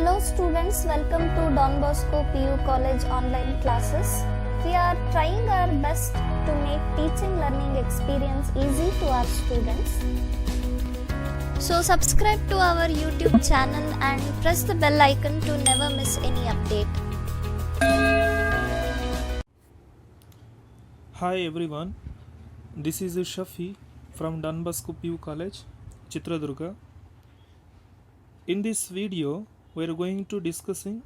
Hello students, welcome to Don Bosco PU College online classes. We are trying our best to make teaching learning experience easy to our students. So subscribe to our YouTube channel and press the bell icon to never miss any update. Hi everyone, this is Shafi from Don Bosco PU College, Chitradurga. In this video, we are going to discussing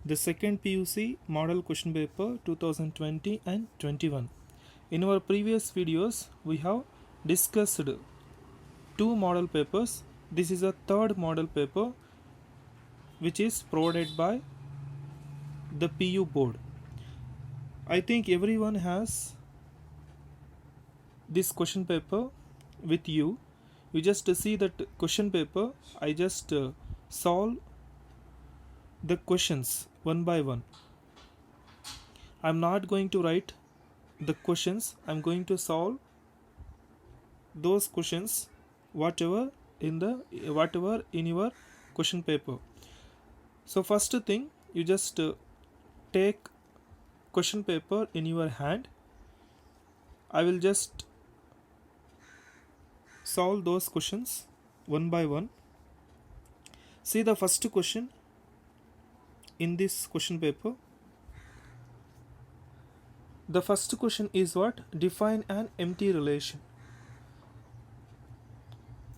the second PUC model question paper 2020 and 21. In our previous videos, we have discussed two model papers. This is a third model paper which is provided by the PU board. I think everyone has this question paper with you. You just see that question paper. I just solve the questions one by one. I'm not going to write the questions. I'm going to solve those questions whatever in your question paper. So first thing, you just take question paper in your hand. I will just solve those questions one by one. See the first question in this question paper. The first question is what? Define an empty relation,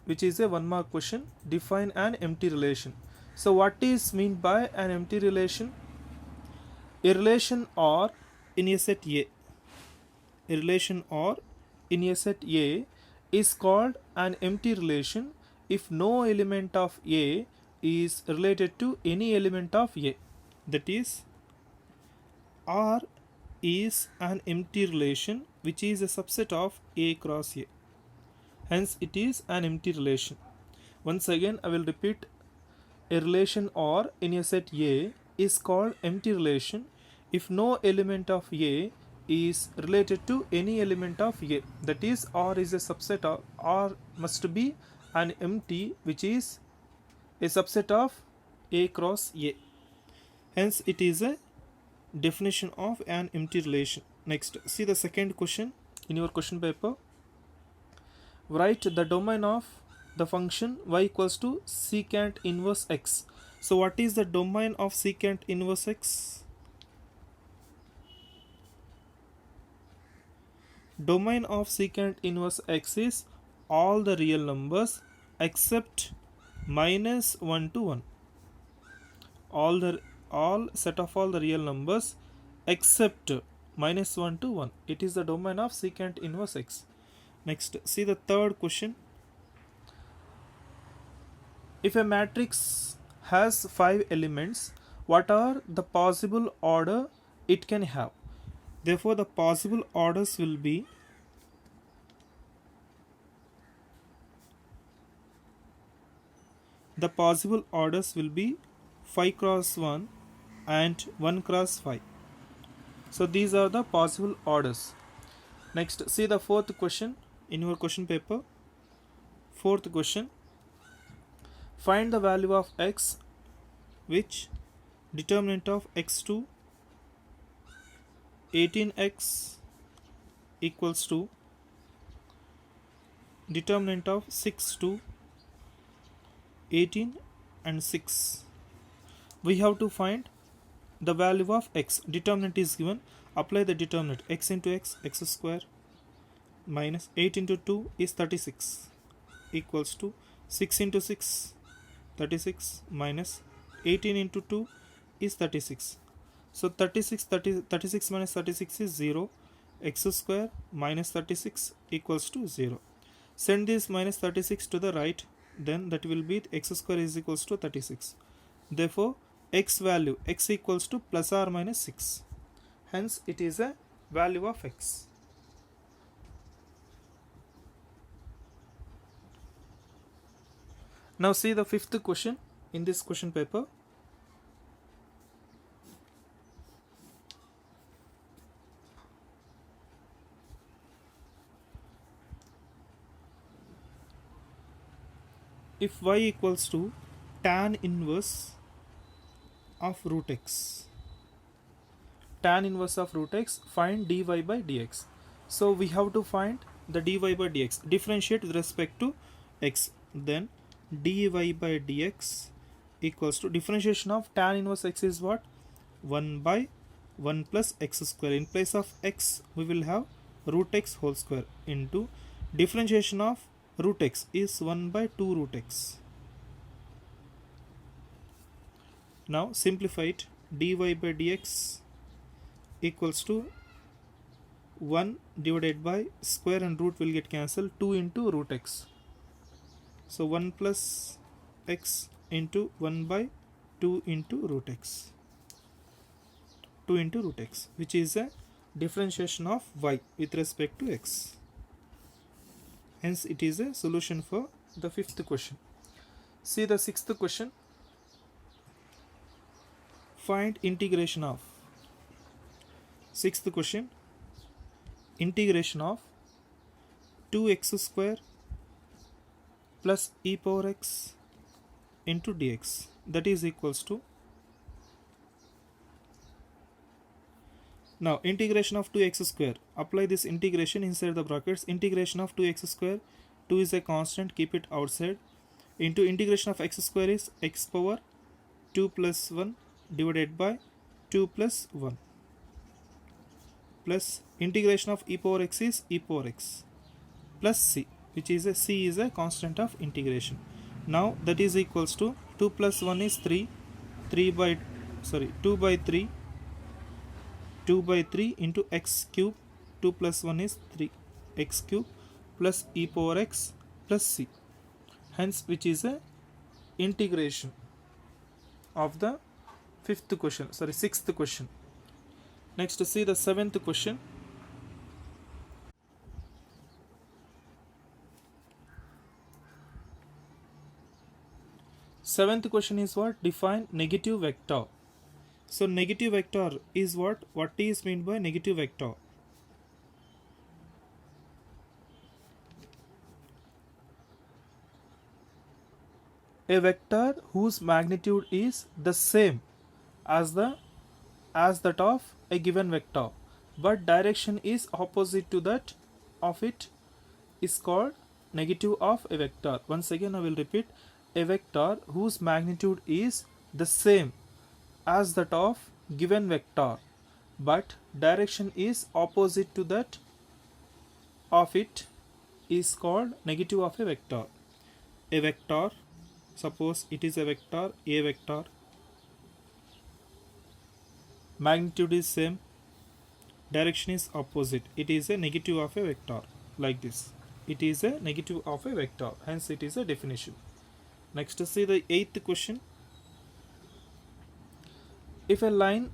which is a 1 mark question. Define an empty relation. So what is meant by an empty relation? A relation or in a set A. A relation or in a set A is called an empty relation if no element of A is related to any element of A. That is, R is an empty relation which is a subset of A cross A. Hence, it is an empty relation. Once again, I will repeat. A relation or in a set A is called empty relation if no element of A is related to any element of A. That is, R is a subset of, R must be an empty which is a subset of A cross A. Hence, it is a definition of an empty relation. Next, see the second question in your question paper. Write the domain of the function y equals to secant inverse x. So, what is the domain of secant inverse x? Domain of secant inverse x is all the real numbers except minus 1 to 1. All set of all the real numbers except minus 1 to 1. It is the domain of secant inverse x. Next, see the third question. If a matrix has 5 elements, what are the possible order it can have? Therefore, the possible orders will be the possible orders will be 5 cross 1 and 1 cross 5. So these are the possible orders. Next, see the fourth question in your question paper. Fourth question. Find the value of x which determinant of x2 18x equals to determinant of 6 to 18 and 6. We have to find the value of x. Determinant is given. Apply the determinant. X into x, x square minus 8 into 2 is 36 equals to 6 into 6, 36 minus 18 into 2 is 36. So 36 minus 36 is 0. X square minus 36 equals to 0. Send this minus 36 to the right, then that will be x square is equals to 36. Therefore, x value x equals to plus or minus 6. Hence, it is a value of x. Now see the fifth question in this question paper. If y equals to tan inverse of root x. Tan inverse of root x, find dy by dx. So we have to find the dy by dx, differentiate with respect to x. Then dy by dx equals to, differentiation of tan inverse x is what? 1 by 1 plus x square. In place of x we will have root x whole square into differentiation of root x is 1 by 2 root x. Now simplify it. Dy by dx equals to 1 divided by square and root will get cancelled, 2 into root x. So 1 plus x into 1 by 2 into root x. 2 into root x, which is a differentiation of y with respect to x. Hence it is a solution for the fifth question. See the sixth question. Find integration of. Sixth question. Integration of 2x square plus e power x into dx, that is equals to, now integration of 2x square, apply this integration inside the brackets. Integration of 2x square, 2 is a constant, keep it outside, into integration of x square is x power 2 plus 1 divided by 2 plus 1 plus integration of e power x is e power x plus c, which is a c is a constant of integration. Now that is equals to 2 plus 1 is 2 by 3 into x cube, 2 plus 1 is 3 x cube plus e power x plus c, hence which is a integration of the sixth question. Next to see the seventh question. Seventh question is what? Define negative vector. So negative vector is what? What is meant by negative vector? A vector whose magnitude is the same as that of a given vector, but direction is opposite to that of it, is called negative of a vector. Once again I will repeat, a vector whose magnitude is the same as that of given vector, but direction is opposite to that of it, is called negative of a vector. A vector, suppose it is a vector, a vector, magnitude is same, direction is opposite, it is a negative of a vector, like this. It is a negative of a vector, hence it is a definition. Next to see the eighth question. If a line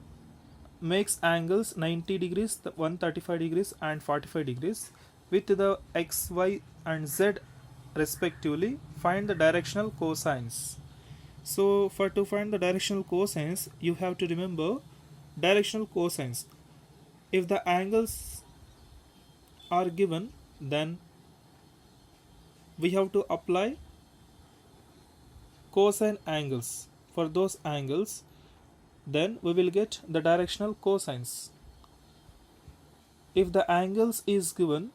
makes angles 90 degrees, 135 degrees and 45 degrees with the x, y and z respectively, find the directional cosines. So to find the directional cosines, you have to remember directional cosines. If the angles are given, then we have to apply cosine angles for those angles, then we will get the directional cosines. If the angles is given,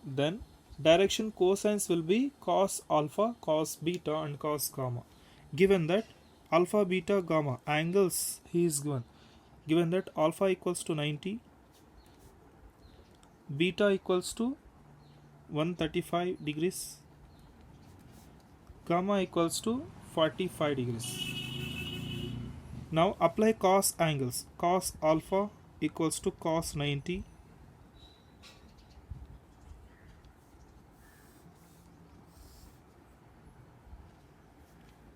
then direction cosines will be cos alpha, cos beta and cos gamma. Given that alpha, beta, gamma angles he is given that alpha equals to 90, beta equals to 135 degrees, gamma equals to 45 degrees. Now apply cos angles. Cos alpha equals to cos 90,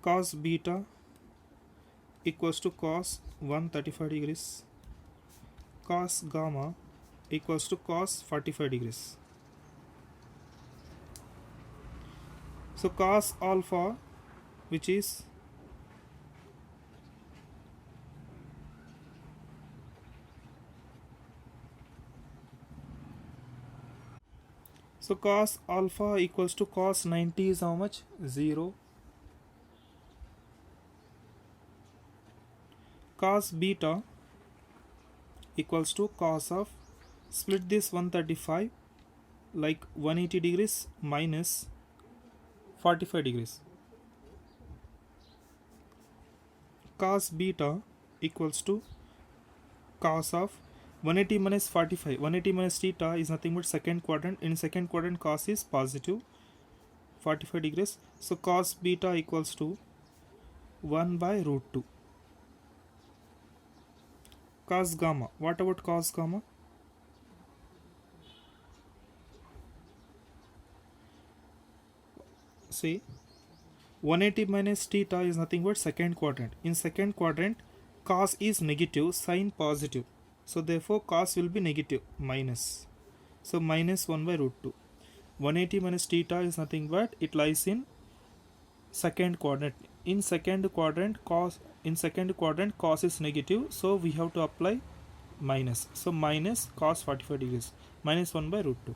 cos beta equals to cos 135 degrees, cos gamma equals to cos 45 degrees. So cos alpha, which is cos alpha equals to cos 90 is how much? 0. cos beta equals to cos of, split this 135 like 180 degrees minus 45 degrees. Cos beta equals to cos of 180 minus 45. 180 minus theta is nothing but second quadrant. In second quadrant, cos is positive 45 degrees. So cos beta equals to 1 by root 2. Cos gamma. What about cos gamma? See, 180 minus theta is nothing but second quadrant. In second quadrant, cos is negative, sin positive. So therefore cos will be negative, minus. So minus 1 by root 2. 180 minus theta is nothing but it lies in second quadrant. In second quadrant cos is negative, so we have to apply minus. So minus cos 45 degrees, minus 1 by root 2.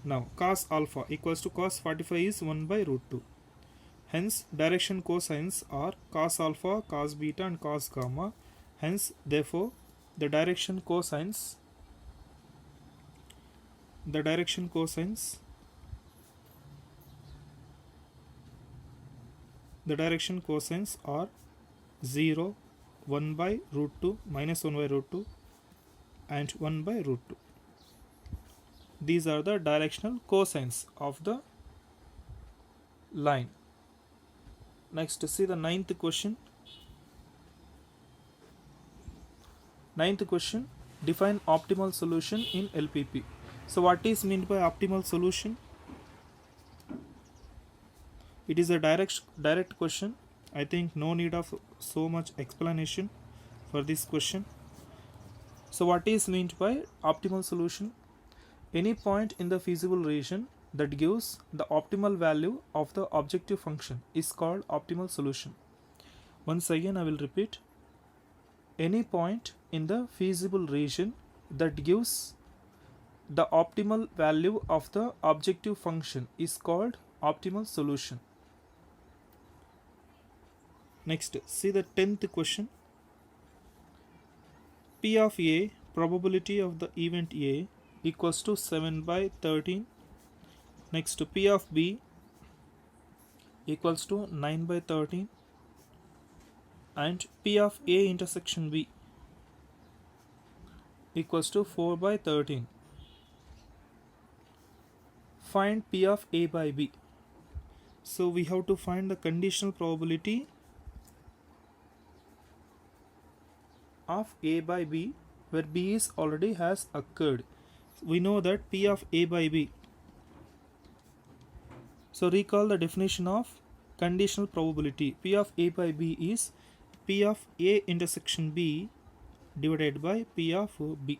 Now cos alpha equals to cos 45 is 1 by root 2. Hence direction cosines are cos alpha, cos beta and cos gamma. Hence therefore the direction cosines are 0, 1 by root 2, minus 1 by root 2 and 1 by root 2. These are the directional cosines of the line. Next, see the ninth question. Ninth question, define optimal solution in LPP. So what is meant by optimal solution? It is a direct question. I think no need of so much explanation for this question. So what is meant by optimal solution? Any point in the feasible region that gives the optimal value of the objective function is called optimal solution. Once again I will repeat. Any point in the feasible region that gives the optimal value of the objective function is called optimal solution. Next, see the 10th question. P of A, probability of the event A, equals to 7 by 13. Next, P of B equals to 9 by 13. And P of A intersection B equals to 4 by 13. Find P of A by B. So we have to find the conditional probability of A by B, where B is already has occurred. We know that P of A by B. So recall the definition of conditional probability. P of A by B is P of A intersection B divided by P of B.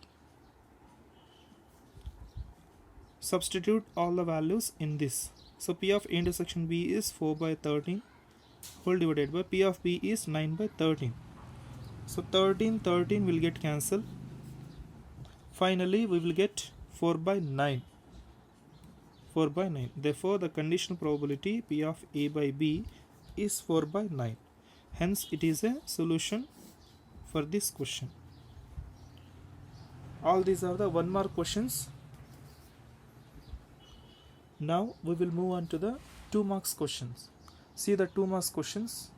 Substitute all the values in this. So P of A intersection B is 4 by 13 whole divided by P of B is 9 by 13. So 13 will get cancelled. Finally we will get 4 by 9. 4 by 9. Therefore the conditional probability P of A by B is 4 by 9. Hence it is a solution for this question. All these are the 1 mark questions. Now we will move on to the 2 marks questions. See the 2 marks questions.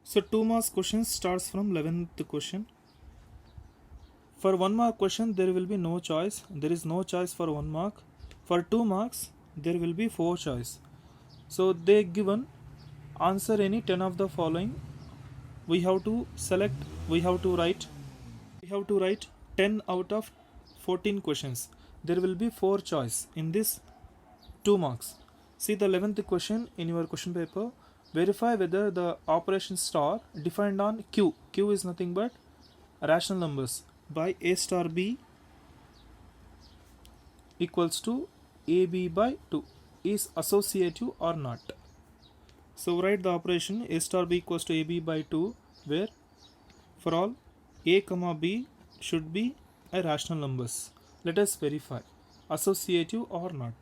So 2 marks questions starts from 11th question. For 1 mark question there will be no choice. There is no choice for 1 mark. For 2 marks there will be 4 choice. So they given answer any 10 of the following. We have to select, we have to write 10 out of 14 questions. There will be 4 choice in this 2 marks. See the 11th question in your question paper. Verify whether the operation star defined on Q is nothing but rational numbers by A star B equals to AB by 2 is associative or not. So write the operation A star B equals to AB by 2, where for all A comma B should be a rational numbers. Let us verify associative or not.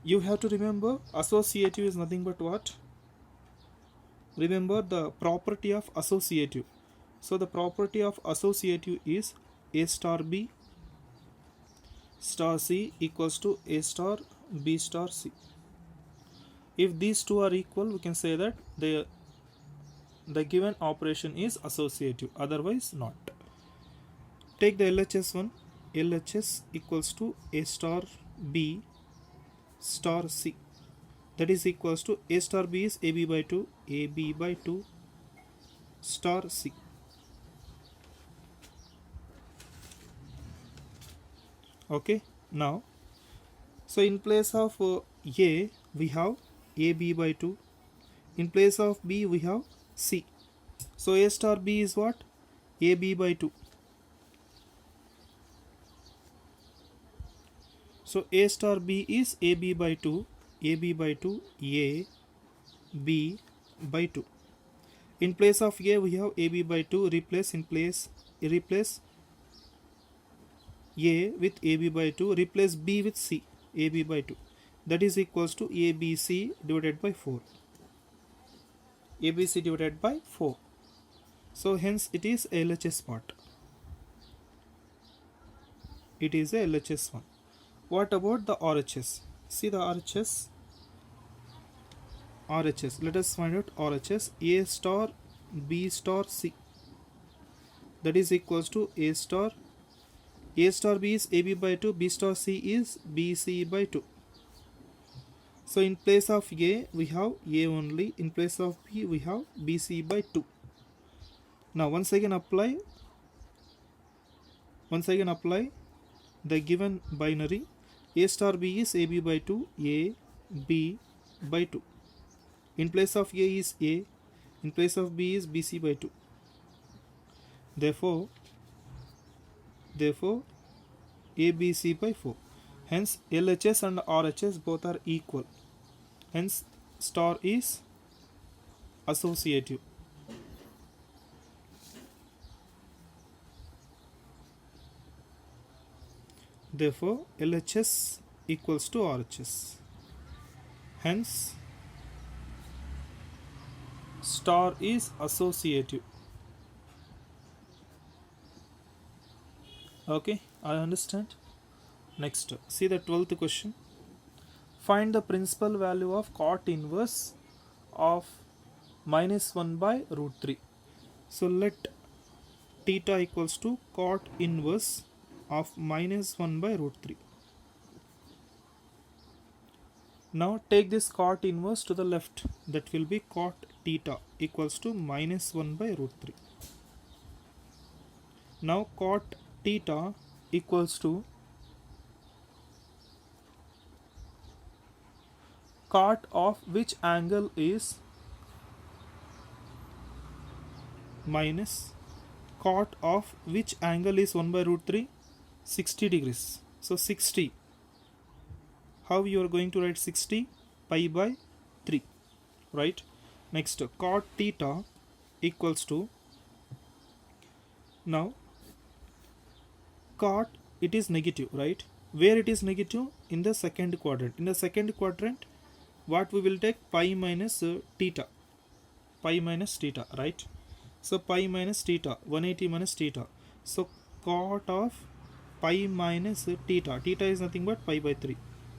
You have to remember associative is nothing but what? remember the property of associative. So the property of associative is A star B star C equals to A star B star C. If these two are equal, we can say that the given operation is associative, otherwise not. Take the LHS one. LHS equals to A star B star C, that is equals to A star B is AB by 2, AB by 2 star C. Okay, now so in place of A we have AB by 2, in place of B we have C. So A star B is what? AB by 2. So A star B is AB by 2, AB by 2, A, B by 2. In place of A we have AB by 2, replace A with AB by 2, replace B with C, AB by 2. That is equals to ABC divided by 4. ABC divided by 4. So hence it is LHS part. It is a LHS one. What about the RHS? See the RHS. Let us find out RHS. A star B star C, that is equals to A star B is AB by 2, B star C is BC by 2. So in place of A we have A only, in place of B we have BC by 2. Now once again apply the given binary. A star B is AB by 2, A, B by 2. In place of A is A, in place of B is BC by 2. Therefore ABC by 4. Hence LHS and RHS both are equal. Hence star is associative. Therefore LHS equals to RHS. Hence star is associative. Okay, I understand. Next, see the 12th question. Find the principal value of cot inverse of minus 1 by root 3. So let theta equals to cot inverse of minus 1 by root 3. Now take this cot inverse to the left. That will be cot theta equals to minus 1 by root 3. Now cot theta equals to cot of which angle is minus cot of which angle is 1 by root 3? 60 degrees. So 60. How you are going to write 60? Pi by 3. Right? Next, cot theta equals to, now cot, it is negative, right? Where it is negative? In the second quadrant. In the second quadrant, what we will take? Pi minus theta. Pi minus theta, right? So pi minus theta, 180 minus theta. So cot of pi minus theta. Theta is nothing but pi by 3.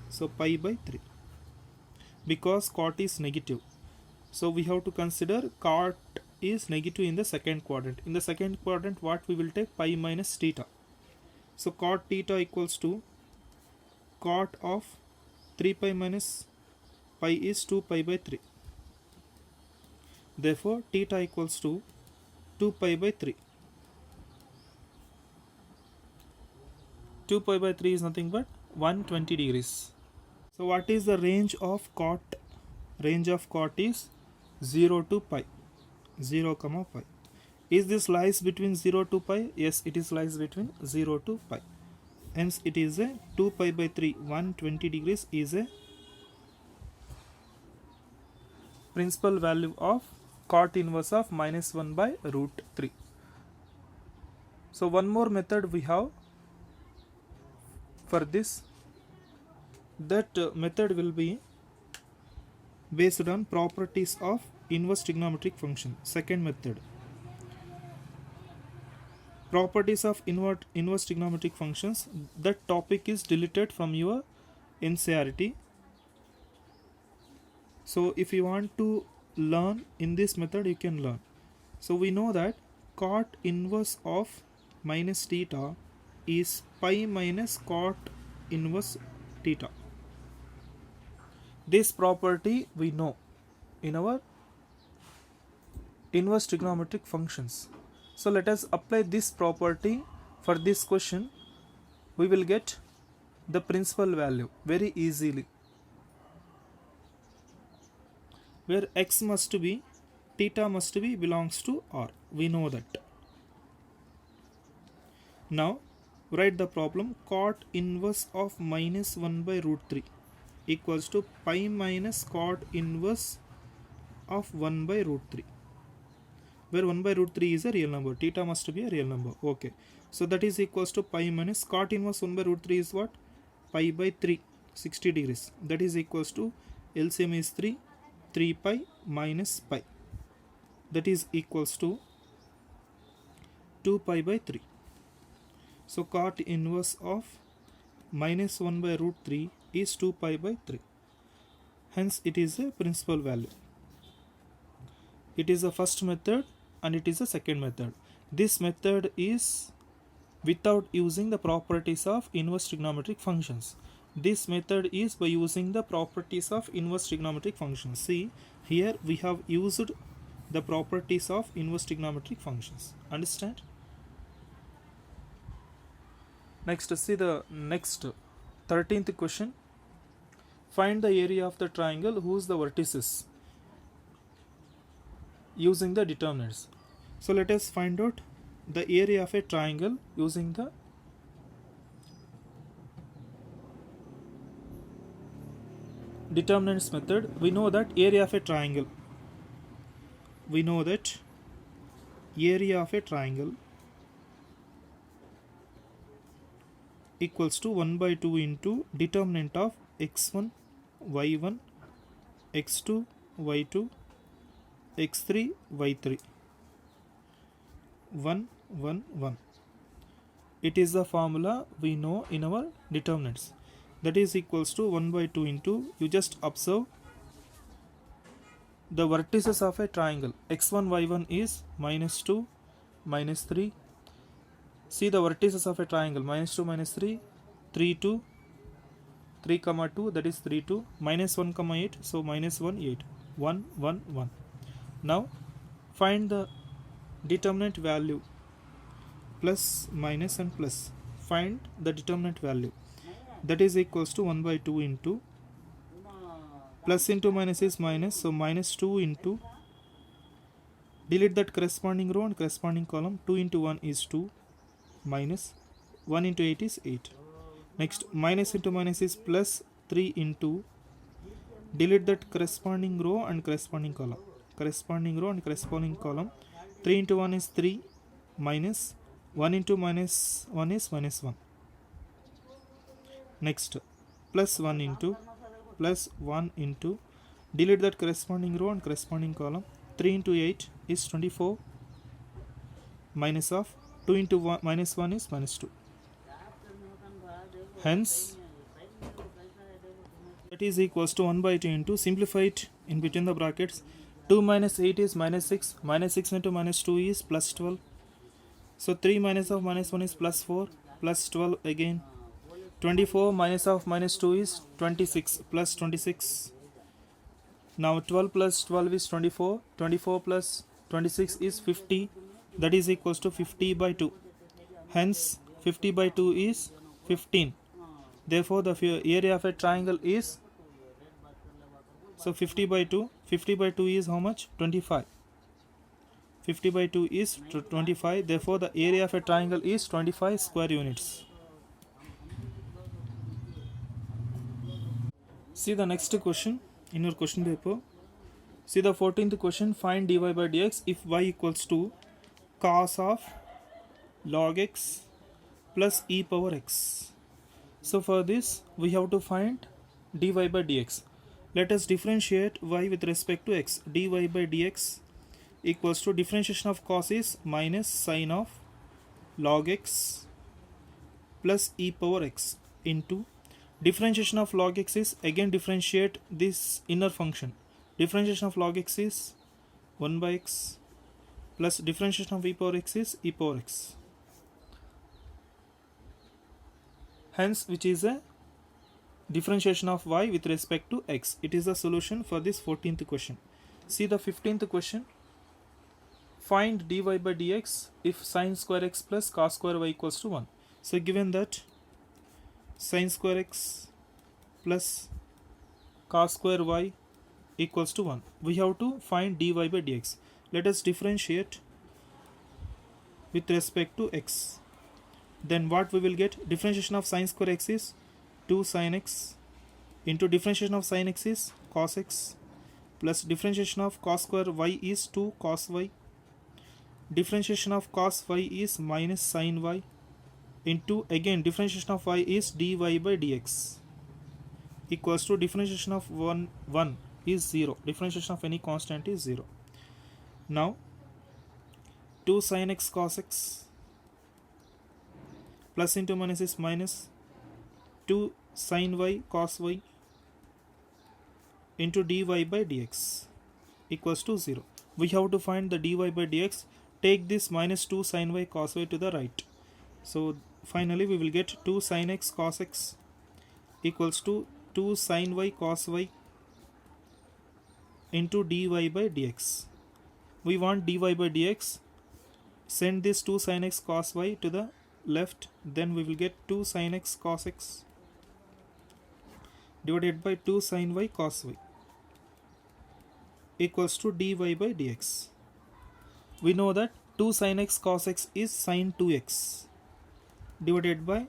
So pi by 3. Because cot is negative, so we have to consider cot is negative in the second quadrant. In the second quadrant, what we will take? Pi minus theta. So cot theta equals to cot of 3 pi minus pi is 2 pi by 3. Therefore theta equals to 2 pi by 3. 2 pi by 3 is nothing but 120 degrees. So what is the range of cot? Range of cot is 0 to pi. 0 comma pi. Is this lies between 0 to pi? Yes, it is lies between 0 to pi. Hence it is a 2 pi by 3, 120 degrees is a principal value of cot inverse of minus 1 by root 3. So one more method we have for this. That method will be based on properties of inverse trigonometric function. Second method. Properties of inverse trigonometric functions. That topic is deleted from your NCERT. So if you want to learn in this method, you can learn. So we know that cot inverse of minus theta is pi minus cot inverse theta. This property we know in our inverse trigonometric functions. So let us apply this property for this question. We will get the principal value very easily, where x must be, theta must be belongs to R. We know that. Now write the problem. Cot inverse of minus 1 by root 3 equals to pi minus cot inverse of 1 by root 3, where 1 by root 3 is a real number. Theta must be a real number. Okay, so that is equals to pi minus cot inverse 1 by root 3 is what? Pi by 3, 60 degrees. That is equals to LCM is 3 pi minus pi. That is equals to 2 pi by 3. So cot inverse of minus 1 by root 3 is 2 pi by 3. Hence it is a principal value. It is the first method and it is the second method. This method is without using the properties of inverse trigonometric functions. This method is by using the properties of inverse trigonometric functions. See, here we have used the properties of inverse trigonometric functions. Understand? Next, see the next 13th question. Find the area of the triangle whose the vertices using the determinants. So let us find out the area of a triangle using the determinants method. We know that area of a triangle. We know that area of a triangle equals to 1 by 2 into determinant of x1, y1, x2, y2, x3, y3. 1, 1, 1. It is the formula we know in our determinants. That is equals to 1 by 2 into, you just observe the vertices of a triangle. x1, y1 is minus 2, minus 3. See the vertices of a triangle. Minus 2, minus 3, 3, 2, 3, 2, that is 3, 2, minus 1, 8, so minus 1, 8, 1, 1, 1. Now find the determinant value, plus, minus and plus. Find the determinant value. That is equals to 1 by 2 into, plus into minus is minus, so minus 2 into, delete that corresponding row and corresponding column. 2 into 1 is 2, minus 1 into 8 is 8. Next, minus into minus is plus 3 into, delete that corresponding row and corresponding column. Corresponding row and corresponding column. 3 into 1 is 3, minus 1 into minus 1 is minus 1. Next, plus 1 into, plus 1 into, delete that corresponding row and corresponding column. 3 into 8 is 24, minus of 2 into 1, minus 1 is minus 2. Hence, that is equals to 1 by 2 into, simplify it in between the brackets. 2 minus 8 is minus 6. Minus 6 into minus 2 is plus 12. So 3 minus of minus 1 is plus 4. Plus 12 again. 24 minus of minus 2 is 26. Plus 26. Now 12 plus 12 is 24. 24 plus 26 is 50. That is equals to 50 by 2. Hence 50 by 2 is 15. Therefore the area of a triangle is, so 50 by 2. 50 by 2 is how much? 25. 50 by 2 is 25. Therefore the area of a triangle is 25 square units. See the next question in your question paper. See the 14th question. Find dy by dx if y equals to cos of log x plus e power x. So for this we have to find dy by dx. Let us differentiate y with respect to x. dy by dx equals to differentiation of cos is minus sine of log x plus e power x into differentiation of log x is again differentiate this inner function. Differentiation of log x is 1 by x plus differentiation of e power x is e power x. Hence, which is a differentiation of y with respect to x. It is the solution for this 14th question. See the 15th question. Find dy by dx if sine square x plus cos square y equals to 1. So given that sine square x plus cos square y equals to 1, we have to find dy by dx. Let us differentiate with respect to x. Then what we will get? Differentiation of sine square x is 2 sin x into differentiation of sin x is cos x plus differentiation of cos square y is 2 cos y. Differentiation of cos y is minus sin y into again differentiation of y is dy by dx equals to differentiation of 1 is 0. Differentiation of any constant is 0. Now 2 sin x cos x plus into minus is minus 2 sin y cos y into dy by dx equals to 0. We have to find the dy by dx. Take this minus 2 sin y cos y to the right. So finally we will get 2 sin x cos x equals to 2 sin y cos y into dy by dx. We want dy by dx. Send this 2 sin x cos y to the left. Then we will get 2 sin x cos x divided by 2 sin y cos y equals to dy by dx. We know that 2 sin x cos x is sin 2x divided by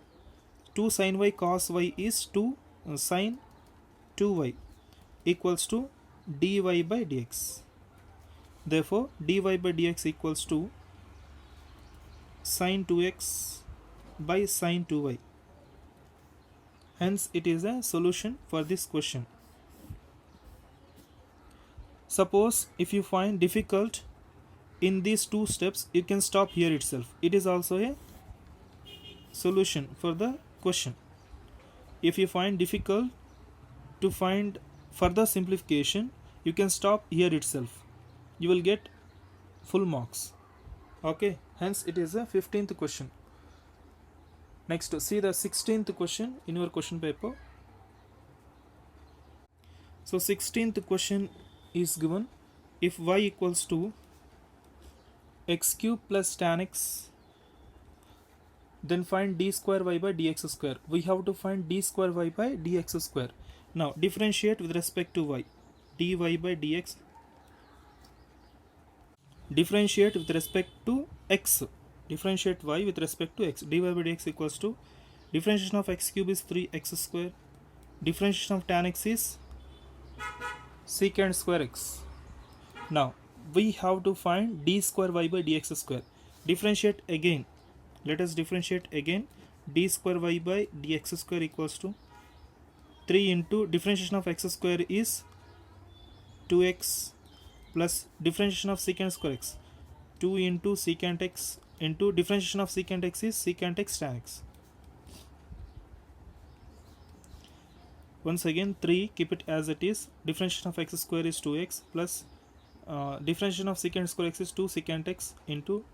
2 sin y cos y is 2 sin 2y equals to dy by dx. Therefore dy by dx equals to sin 2x by sin 2y. Hence it is a solution for this question. Suppose if you find difficult in these two steps, you can stop here itself. It is also a solution for the question. If you find difficult to find further simplification, you can stop here itself. You will get full marks. Okay, hence it is a 15th question. Next, see the 16th question in your question paper. So 16th question is given, if y equals to x cube plus tan x, then find d square y by dx square. We have to find d square y by dx square. Now differentiate with respect to y. dy by dx. Differentiate with respect to x. Differentiate y with respect to x. dy by dx equals to differentiation of x cube is 3x square. Differentiation of tan x is secant square x. Now we have to find d square y by dx square. Differentiate again. Let us differentiate again. D square y by dx square equals to 3 into differentiation of x square is 2x plus differentiation of secant square x, 2 into secant x into differentiation of secant x is secant x tan x. Once again 3, keep it as it is. Differentiation of x square is 2x plus differentiation of secant square x is 2 secant x into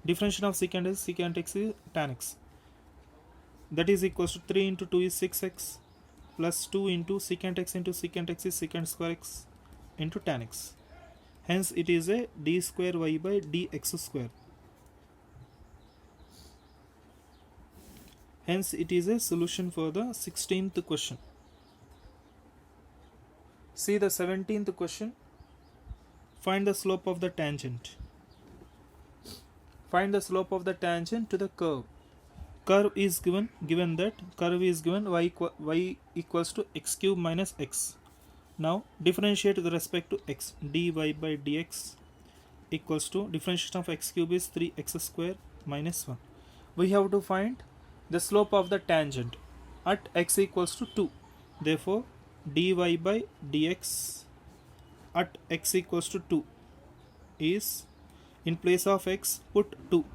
differentiation of secant x is tan x. That is equals to 3 into 2 is 6x plus 2 into secant x is secant square x into tan x. Hence it is a d square y by dx square. Hence it is a solution for the 16th question. See the 17th question. Find the slope of the tangent. Find the slope of the tangent to the curve. Curve is given that curve is given y equals to x cube minus x. Now differentiate with respect to x. dy by dx equals to differentiation of x cube is 3x square minus 1. We have to find the slope of the tangent at x equals to 2. Therefore dy by dx at x equals to 2 is, in place of x put 2,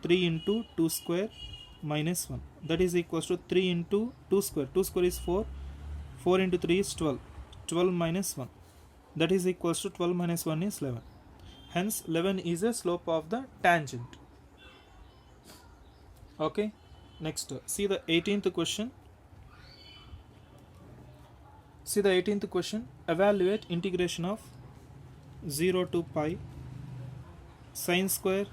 3 into 2 square minus 1, that is equals to 3 into 2 square, 2 square is 4, 4 into 3 is 12, 12 minus 1, that is equals to 12 minus 1 is 11. Hence 11 is the slope of the tangent. Okay, next see the 18th question. See the 18th question. Evaluate integration of 0 to pi sine square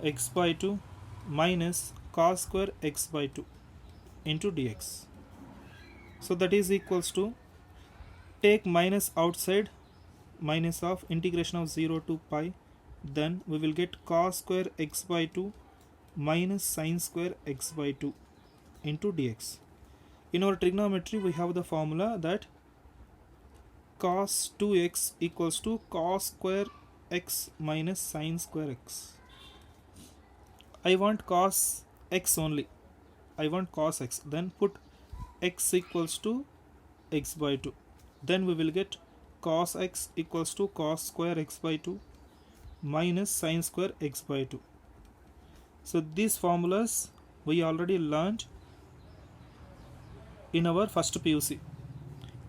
x by 2 minus cos square x by 2 into dx. So that is equals to, take minus outside, minus of integration of 0 to pi, then we will get cos square x by 2 minus sine square x by 2 into dx. In our trigonometry we have the formula that cos 2x equals to cos square x minus sine square x. I want cos x only, I want cos x, then put x equals to x by 2, then we will get cos x equals to cos square x by 2 minus sine square x by 2. So these formulas we already learned in our first PUC.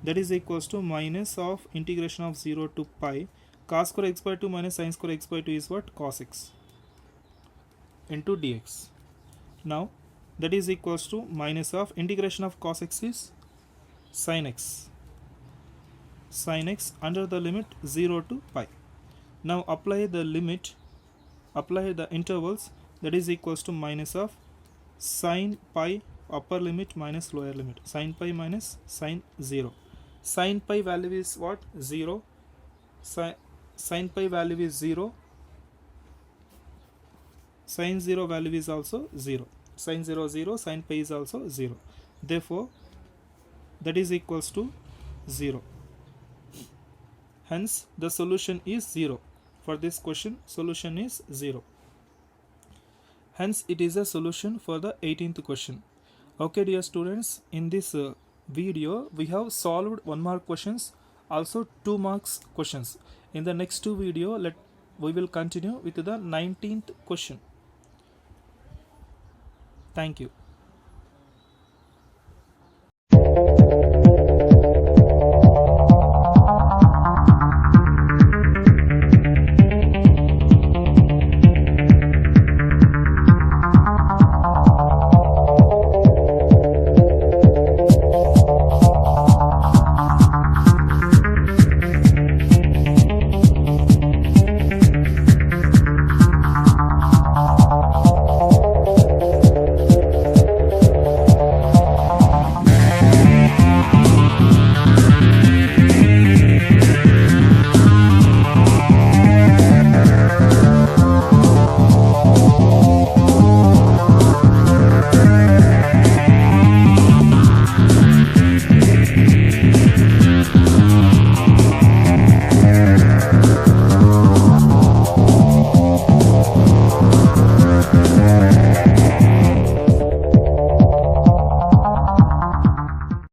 That is equals to minus of integration of 0 to pi cos square x by 2 minus sine square x by 2 is what? Cos x into dx. Now that is equals to minus of integration of cos x is sin x, sin x under the limit 0 to pi. Now apply the limit, apply the intervals, that is equals to minus of sin pi upper limit minus lower limit, sin pi minus sin 0. Sin pi value is what? 0. Sin pi value is 0. Sin 0 value is also 0. Sin 0 0, sin pi is also 0. Therefore that is equals to 0. Hence the solution is 0. For this question solution is 0. Hence it is a solution for the 18th question. Okay dear students, in this video we have solved 1 mark questions, also 2 marks questions. In the next video we will continue with the 19th question. Thank you.